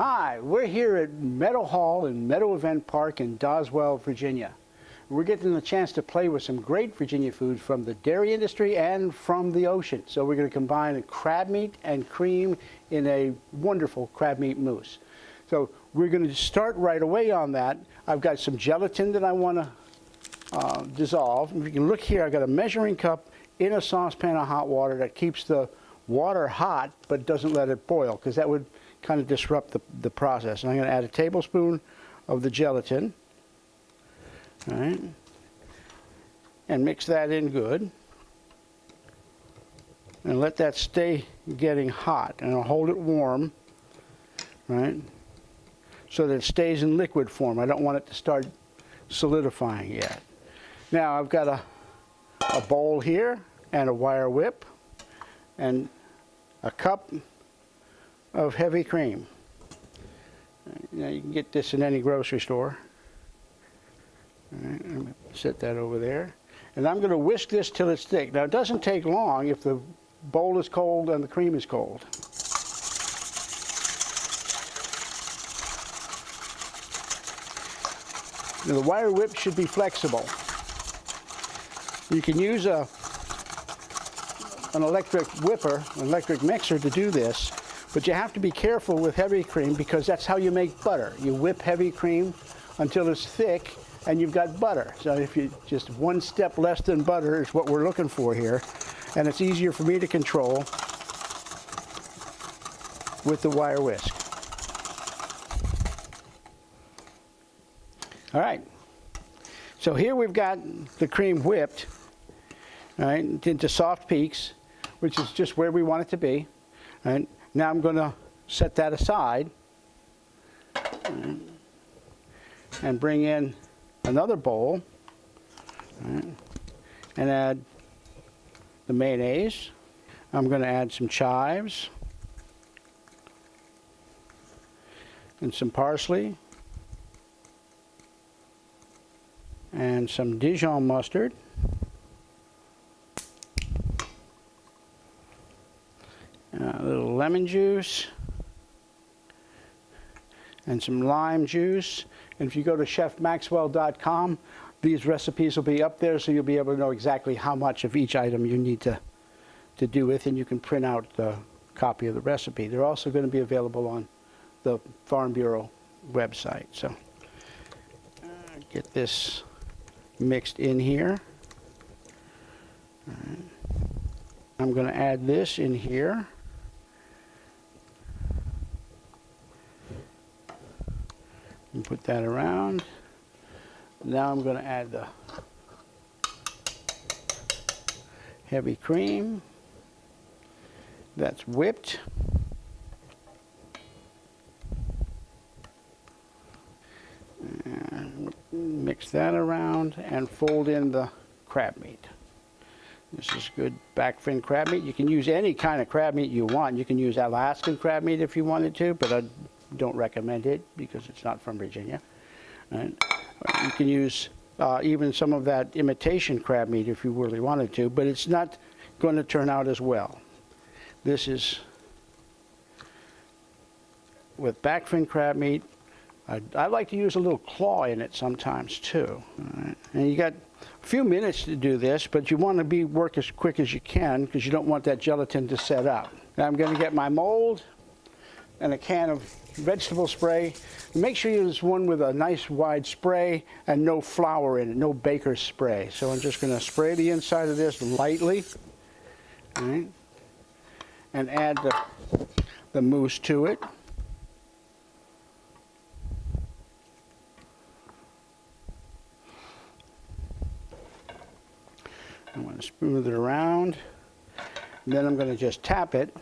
Hi, we're here at Meadow Hall and Meadow Event Park in Doswell, Virginia. We're getting the chance to play with some great Virginia food from the dairy industry and from the ocean. So we're going to combine a crab meat and cream in a wonderful crab meat mousse. So we're going to start right away on that. I've got some gelatin that I want to dissolve. If you can look here, I've got a measuring cup in a saucepan of hot water that keeps the water hot but doesn't let it boil, because that would kind of disrupt the process. And I'm going to add a tablespoon of the gelatin, all right, and mix that in good, and let that stay getting hot, and I'll hold it warm, right, so that it stays in liquid form. I don't want it to start solidifying yet. Now I've got a bowl here and a wire whip and a cup of heavy cream. Now you can get this in any grocery store. All right, I'm going to set that over there. And I'm going to whisk this till it's thick. Now it doesn't take long if the bowl is cold and the cream is cold. Now the wire whip should be flexible. You can use an electric whipper, an electric mixer to do this. But you have to be careful with heavy cream, because that's how you make butter. You whip heavy cream until it's thick and you've got butter. So if you just one step less than butter is what we're looking for here. And it's easier for me to control with the wire whisk. All right. So here we've got the cream whipped, all right, into soft peaks, which is just where we want it to be. All right. Now I'm going to set that aside and bring in another bowl, right, and add the mayonnaise. I'm going to add some chives and some parsley and some Dijon mustard. A little lemon juice and some lime juice. And if you go to chefmaxwell.com, these recipes will be up there, so you'll be able to know exactly how much of each item you need to do with, and you can print out the copy of the recipe. They're also going to be available on the Farm Bureau website. So get this mixed in here. All right. I'm going to add this in here. And put that around. Now I'm going to add the heavy cream that's whipped. And mix that around and fold in the crab meat. This is good back fin crab meat. You can use any kind of crab meat you want. You can use Alaskan crab meat if you wanted to, but I don't recommend it because it's not from Virginia. Right? You can use even some of that imitation crab meat if you really wanted to, but it's not going to turn out as well. This is with back fin crab meat. I like to use a little claw in it sometimes too. All right? And you got a few minutes to do this, but you want to work as quick as you can because you don't want that gelatin to set up. Now I'm going to get my mold and a can of vegetable spray. Make sure you use one with a nice wide spray and no flour in it, no baker's spray. So I'm just going to spray the inside of this lightly, all right, and add the mousse to it. I'm going to smooth it around, and then I'm going to just tap it.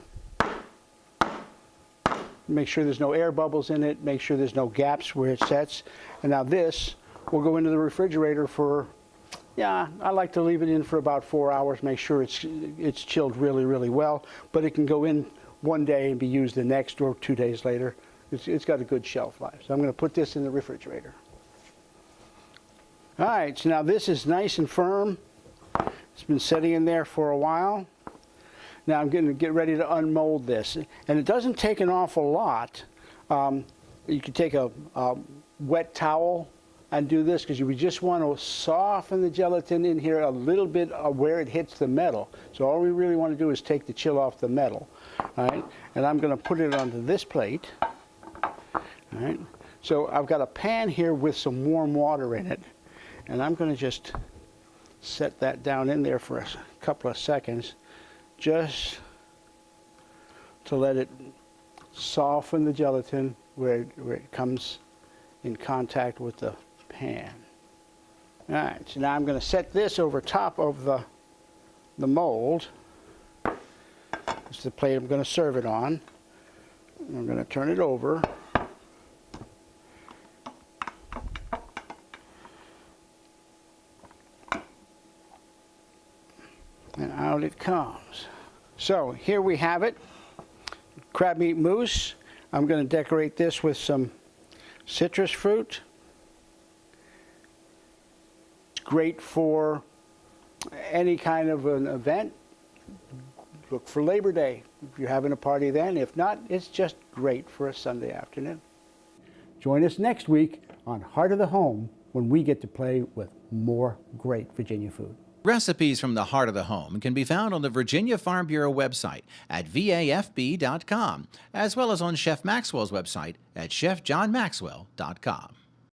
Make sure there's no air bubbles in it, make sure there's no gaps where it sets. And now this will go into the refrigerator for, I like to leave it in for about 4 hours, make sure it's chilled really, really well. But it can go in one day and be used the next or 2 days later. It's got a good shelf life. So I'm going to put this in the refrigerator. All right, so now this is nice and firm. It's been sitting in there for a while. Now I'm going to get ready to unmold this. And it doesn't take an awful lot You can take a wet towel and do this, because we just want to soften the gelatin in here a little bit where it hits the metal. So all we really want to do is take the chill off the metal. All right, and I'm going to put it onto this plate. All right, so I've got a pan here with some warm water in it, and I'm going to just set that down in there for a couple of seconds, just to let it soften the gelatin where it comes in contact with the pan. All right, so now I'm going to set this over top of the mold. This is the plate I'm going to serve it on. I'm going to turn it over. And out it comes. So here we have it, crab meat mousse. I'm going to decorate this with some citrus fruit. Great for any kind of an event. Look for Labor Day if you're having a party then. If not, it's just great for a Sunday afternoon. Join us next week on Heart of the Home when we get to play with more great Virginia food. Recipes from the Heart of the Home can be found on the Virginia Farm Bureau website at vafb.com, as well as on Chef Maxwell's website at chefjohnmaxwell.com.